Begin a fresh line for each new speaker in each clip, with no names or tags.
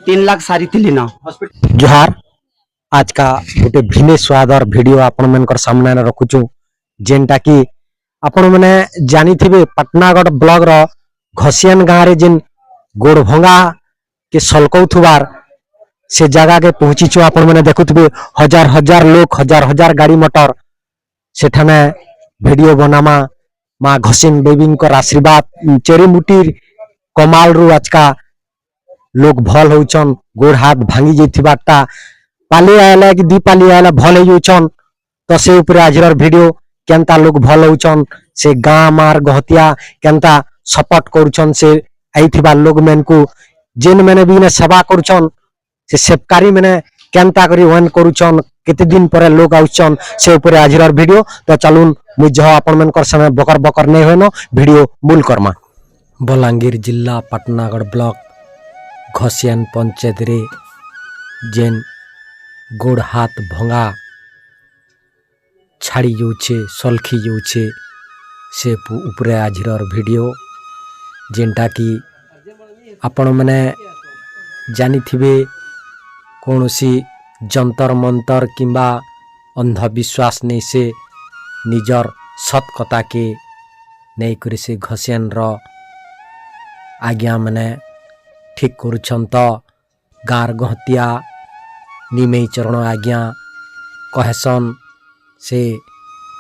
3 लाख सारी थी ना
जोहार आज का गोटे भिन्न स्वादर वीडियो आपण मनकर सामने रखुचु जेनटा कि आपण मैंने जानी थे पाटनागढ़ ब्लॉक रो घसियान गाँव रे जिन गोड़भंगा के सलकौथुबार से जगह के पहुंचीचु आपण मैंने देखुथे हजार हजार लोग हजार हजार गाड़ी मोटर सेठाने वीडियो बनामा माँ घसिन देवी आशीर्वाद चेरीमुटीर कमाल रु आज का लोग भल होचन गोड़ हाथ भांगी जाइथिबाटा पाली आयला कि दी पाली आयला भल हो जाउछन तो से ऊपर आजर वीडियो केनता लोग भल होचन से गाँ मार गहतिया केनता सपोर्ट करूछन से आइथिबा लोग मेन को जिन मैंने भी सेवा करूछन से सेवकारी मैंने केनता करी वन करूछन केते दिन पर लोग आउछन से ऊपर आजर वीडियो तो चलून मुझ आपण मनकर समय बकर बकर नहीं होनो वीडियो मूल करमा बलांगीर जिला पाटनागढ़ ब्लॉक घसियान पंचायत रे जेन गोड़ हाथ भंगा छाड़ी जाऊे सलखी जाऊे से उपरे आजर वीडियो जेनटा कि आपण मैंने जानी थे कौन सी जंतर मंतर किंबा अंधविश्वास नहीं से निजर सत कथा के नहीं करी से घसियान रो आज्ञा मैंने ठीक करुछन तो गार गहतिया निमई चरण आज्ञा कहसन से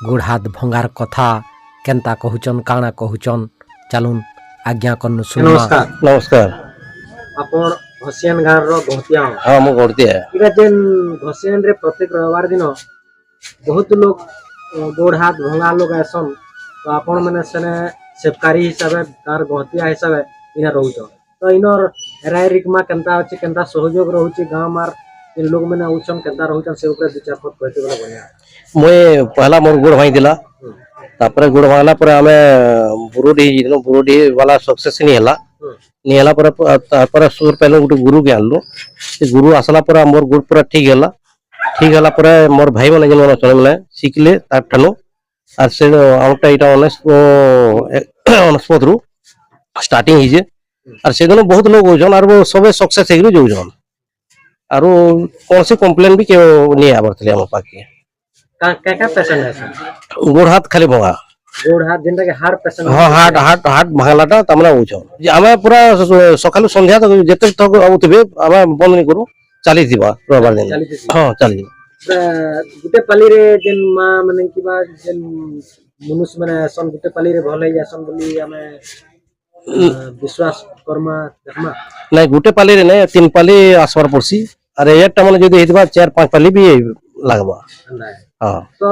गोड़ हाथ भंगार कथा केनता कहूचन काना कहूचन चलून आज्ञा करनु सुन।
नमस्कार
नमस्कार
आपण घसियान गाँव रो गहतिया
हाँ मु गहतिया
इरा जेन घसियान रे प्रत्येक रविवार दिन बहुत लोग गोड़ हाथ भंगा लोग आसन तो आपण मैंने सेने सेवकारी हिसाब तार गहतिया हिसाब इना रहउछ तो इनर राय रिकमा केनता अछि केनता सहयोग रहउछि गाँव मार इन लोग मैंने आउछन केनता रहउछन से ऊपर दो चार पद कहते बोला बढ़िया
मुई पहला मोर गोड़ भाई दिला तापर गोड़ भांगला पर आमे बुरुडी वाला सक्सेस नहीं हला नहीं हला पर तापर सुर पहले गुटे गुरु के आनलो से गुरु आसला पर मोर गोड़ पूरा ठीक हला पर मोर भाई माने जन चले माने सिखले तार ठनो आर से आउटा इटा अनस्पत रु स्टार्टिंग हिजे आर से दिन बहुत लोग होजन आर वो सबे सक्सेस हेगु जोजन आरो कौन से कंप्लेन भी के नहीं आबरतले हम पाके
का पेशेंट है सर
गोड़ हाथ खाली भंगा
गोड़ हाथ जिनटा के हार्ट पेशेंट
हां हार्ट हार्ट हार्ट भांगलाटा तमना होछ जे हमें पूरा सकाल संध्या तक जते तक आउतबे हमें बंद नहीं करू चली दिबा रविवार दिन हां चली
गुटे पाली रे जेन मां माने की बा जेन मनुष्य माने सन गुटे पाली रे भले जासन बोली हमें विश्वास कर्मा देखमा
नहीं गुटे पाली रे नहीं 3 पाली आसवार पड़सी अरे एकटा माने जदी हेतबा 4-5 पाली भी लागबा हां
तो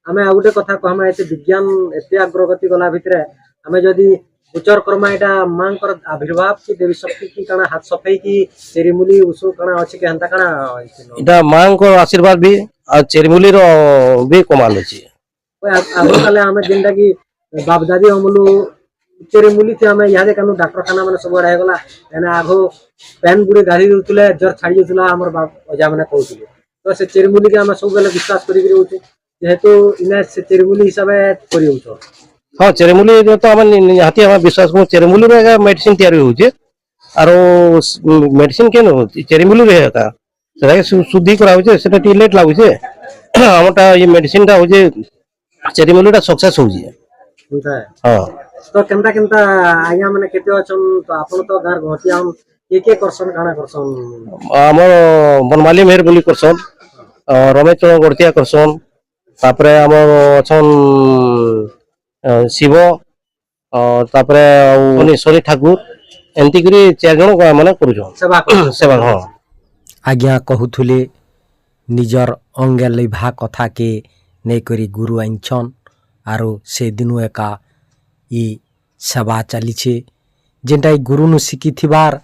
हमें आ गुटे कथा कहमा एते विज्ञान एते अग्रगति गला भितरे हमें जदी उच्चार कर्मा एटा मां कर आविर्भाव की देवी शक्ति की काना हाथ सफाई की चेरीमुली उसो काना अछि के हंता काना
एटा मां को आशीर्वाद भी आ चेरीमुली रो भी कमाल अछि
आगो काले हमें जिंदा की बाप दादी हमलु चेरीमुली थे हमें यादे कानु डॉक्टर खाना माने सब रह गला एना आगो पेन गुडे गाड़ी उतले जर छाड़ी उतला हमर बाप अजा माने कहउथिले तो से चेरीमुली के हम सब गले विश्वास करि करि होते जेहेतु इना से चेरीमुली हिसाबे करि होतो
हां चेरीमुली तो हम हाथी हम विश्वास को चेरीमुली रे मेडिसिन तैयार होउचे आरो मेडिसिन केन होती चेरीमुली रे का सेटा शुद्धि करा होचे सेटा टी लेट लागुचे हमटा ये मेडिसिन ता होचे चेरीमुली ता सक्सेस होउचे
होता है
हां
तो केनता केनता आया माने केते अछन तो आपन तो गार गहतिया हम के करसन काना करसन
हमर बनमाली मेहर बोली करसन रमेश गड़तिया करसन तापरे हमर अछन शिव तापरे सोनी ठाकुर एंती करी 4 जन माने करूछन सेवा हां आज्ञा कहूथुले निजर अंगे लिभा कथा के नै करी गुरु आइछन आरो से दिनु एका ई सेवा चली छे जेंटा गुरु नु सिखी थिबार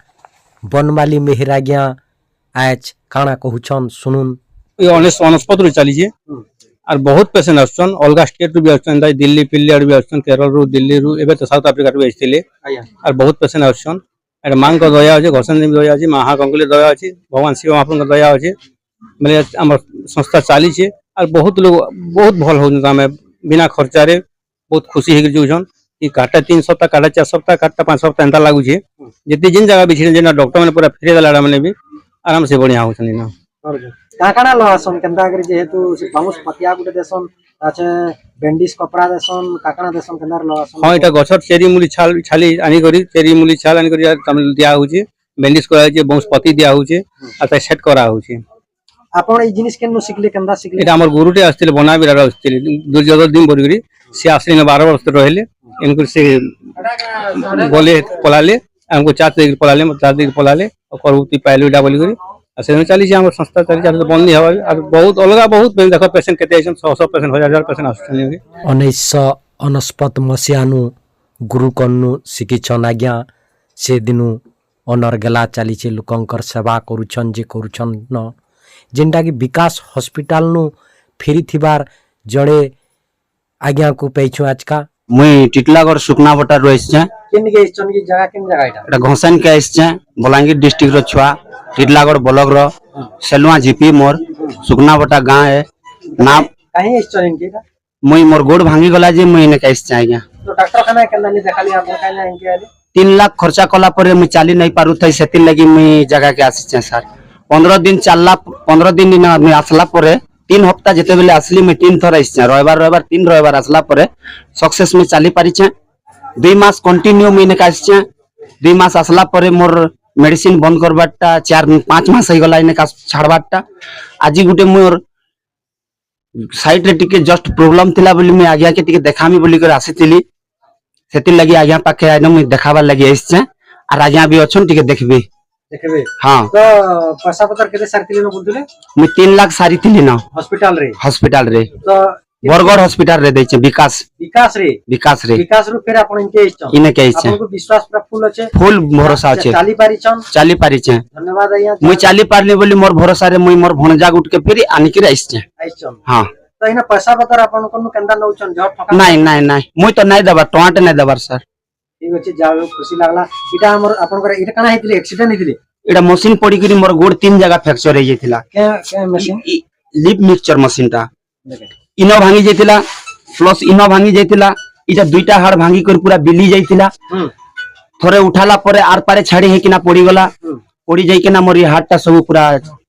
बनमाली मेहर आज्ञा आज काना कहूछन सुनुन
ये अनस्पत रु चली छे और बहुत पेशेंट आछन अलगा स्टेट रु भी आछन दिल्ली पिल्ली आर भी आछन केरल रु दिल्ली रु एबे तो साउथ अफ्रीका रु आइथिले और बहुत पेशेंट आछन एटा मां को दया अछि घसन देवी दया अछि महा गंगुली दया अछि भगवान शिव महाप्रभु को दया अछि माने हमर संस्था चली छे और बहुत लोग बहुत भल हो हमें बिना खर्चा रे बहुत खुशी हे जोजन कि काटा 3 सप्ताह काटा 4 सप्ताह काटा 5 सप्ताह एंता लागु छे जितने जिन जगह भी छिड़न जेना डॉक्टर मैंने पूरा फेरे दलाड़ा मैंने भी आराम से बढ़िया होछन ना
काकाना लसन केनता करी जेहेतु से बाउंस पतिया गुटे देसन ताचे बैंडिज कपड़ा देसन काकाना देसन केनर लसन
हाँ, এটা গছর চেরি মুলি ছালি আনি করি চেরি মুলি ছাল আনি করি দিয়া হচ্ছে ব্যান্ডেজ করা হচ্ছে বংশপতি দিয়া হচ্ছে আর তাই সেট করা হচ্ছে
आपण এই জিনিস কেন শিখলে কেনতা শিখলে
এটা আমার গুরুটে আসছিল বনাবিরার আসছিল দুর্যোধন দিন বলি সে আসলে না 12 বছর রহিলে এনকু সে বলে পলালে हमको 4 तारीख पलाले 4 तारीख पलाले और करबुती पाइलु डा बोली करी आ से चली जे हमर संस्था चली जात बंद नहीं हवा और बहुत अलगा बहुत देखो पेशेंट केते आइछन 100 पेशेंट 1000 पेशेंट आछन
1969 मसीहानु गुरु कन्नु शिखिछन आज्ञा से दिनु अनर्गला चलीचे लोकंकर सेवा करूछन जे करूछन न जेनटा कि विकास हॉस्पिटल नु फेरी थिबार जड़े आज्ञा को पेछु आज का
मुई टिटलागढ़ सुकना बटार रहिछे
किन के इचन की जगह किन जगह एटा
एटा घोसन के आइछे बलांगीर डिस्ट्रिक्ट रो छुआ टिटलागढ़ ब्लॉक रो सेलवा जीपी मोर सुकना बटा गांव है नाम
कहीं इचन इनके का
मुई मोर गोड़ भांगी गला जे मुई ने आइछे आज्ञा
तो डॉक्टर खाना केना नहीं देखाली आप कहना इनके आले
3 लाख खर्चा कला परे मुई चाली नहीं पारु थई सेति लगी मुई जगह के आसिछे सर 15 दिन चलला 15 दिन ना मुई आसला परे 3 हफ्ता जेते बेले असली में 3 थर आइछे रविवार 3 रविवार आसला परे सक्सेस में चाली पारिछे 2 मास कंटिन्यू महीने का आइछे 2 मास आसला परे मोर मेडिसिन बंद करबाटा 4-5 मास हो गला इने का छाड़बाटा आजी गुटे मोर साइड रे टिके जस्ट प्रॉब्लम थिला बोली मैं आज्ञा के टिके देखामी बोली कर आसीतिली सेति लगी आज्ञा पाखे आइनो मैं देखाबा लगी आइछे और आज्ञा भी अछन टिके देखबे
देखबे
हां
तो पैसा पत्र केते सारथिले न बोलतले
मैं 3 लाख सारी थिली ना
हॉस्पिटल रे
तो बरगढ़ हॉस्पिटल रे दैछे विकास
रे
विकास रे
फिर आपण इनके इचन
इने के इच्छे
आपनको विश्वास पूरा फुल अछि
फुल भरोसा अछि
चाली पारिचन
चाली पारिछे
धन्यवाद आइया
मुई चाली पारली बोली मोर भरोसा रे मुई मोर भणजा गुट के फेरी आनी के आइछे
आइचन
हां
तो इना पैसा पत्र आपण कोन केंदा नउचन जब ठका
नहीं मुई तो नहीं देबा टोंट नहीं देबार सर
ठीक अछि जाओ खुशी लागला इटा हमर आपण करे इटा काना हेतिले एक्सीडेंट हेतिले
एटा मशीन पड़ी करी मोर गोड़ 3 जगह फ्रैक्चर हो जाइथिला
के मशीन
लिप मिक्सचर मशीन ता इनो भांगी जाइथिला प्लस इनो भांगी जाइथिला इटा दुईटा हाड़ भांगी कर पूरा बिली जाइथिला थोरे उठाला परे आर पारे छाड़ी हे किना पड़ी गला पड़ी जाई किना मोर हाड़टा सब पूरा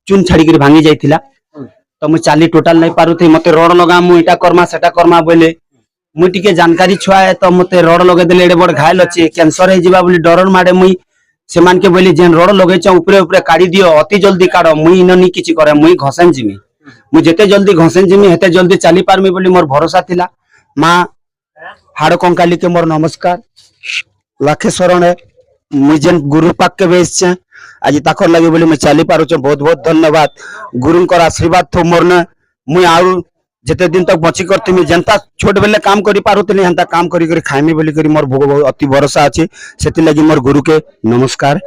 चुन छाड़ी कर भांगी जाइथिला तो मु चाली टोटल नहीं पारु थे मते रोड लगा मु इटा कर्मा सेटा कर्मा बोले मु टिके जानकारी छुआ है तो मते रोड लगे देले एडे बड़ घायल अछि कैंसर हे जिबा बोली डरन माडे मुई सेमान के बोली जेन रोड लगे छ ऊपरे ऊपरे काढ़ी दियो अति जल्दी काढो मुई इनो नी किछि करे मुई घसेन जिमी मु जेते जल्दी घसेन जिमी हेते जल्दी चाली पारमी बोली मोर भरोसा थिला मां हाड़ कंकाली के मोर नमस्कार लाखे शरण है मुई जेन गुरु पाक के बेस छ आज ताकर लगे बोली मैं चाली पारु छ बहुत बहुत धन्यवाद गुरुंकर आशीर्वाद थो मोर ने मुई आउ जेते दिन तक बची करती मैं जनता छोट बेले काम करी पारुतनी हंता काम करी करी खाइमी बोली करी मोर अति भरोसा अछि सेति लगी मोर गुरु के नमस्कार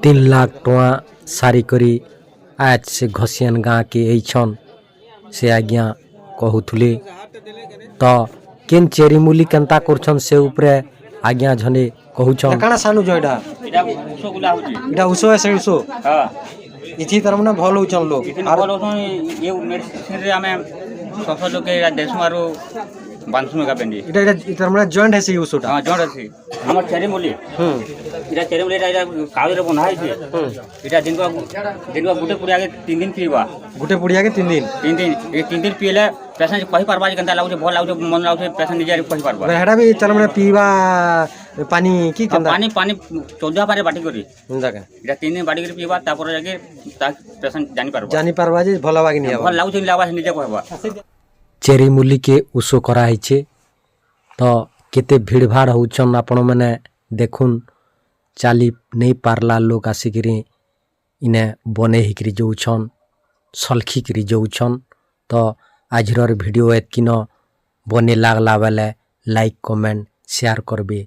3 लाख टका सारी करी आज से घसियन गाँ के एछन से आज्ञा कहूथुले तो केन चेरीमुली केनता करछन से ऊपरे आज्ञा झने कहूछन
काना सानु जोइडा इटा उसो है से उसो हां इथि तरमना भल होचन लोग
भल होचन ये मेडिसिन रे हमें सफल लोग के देश मारो 500 का पेंडी
इटा तरमना जॉइंट है से उसोटा
हां जॉइंट है हमर चेरी मुली इटा चेरी मुली इटा कागज रे बना है इटा दिन को गुटे पुड़ी आगे 3 दिन पीवा
गुटे पुड़ी आगे 3 दिन
ये 3 दिन पीले पेशेंट कहि पारबा जे कंता लागो भल लागो मन लागो पेशेंट निजे कहि पारबा
हेडा भी तरमना पीवा पानी की कंदा
पानी 14 पारे बाटी करी
जगह
इटा 3 दिन बाटी करी पीवा तापर जाके पेशेंट जानि
पारबा जे भल लागे नि
भल लागो लागबा निजे कहबा
चेरी मुली के उसो करा हिचे तो केते भीड़ भाड़ होचन आपण माने देखुन चाली नहीं पारला लोग आसिकरी इने बने हिकरी जोछन सलखी करी जोछन तो आजर वीडियो एतकिन बने लागला बेले लाइक कमेंट शेयर करबे।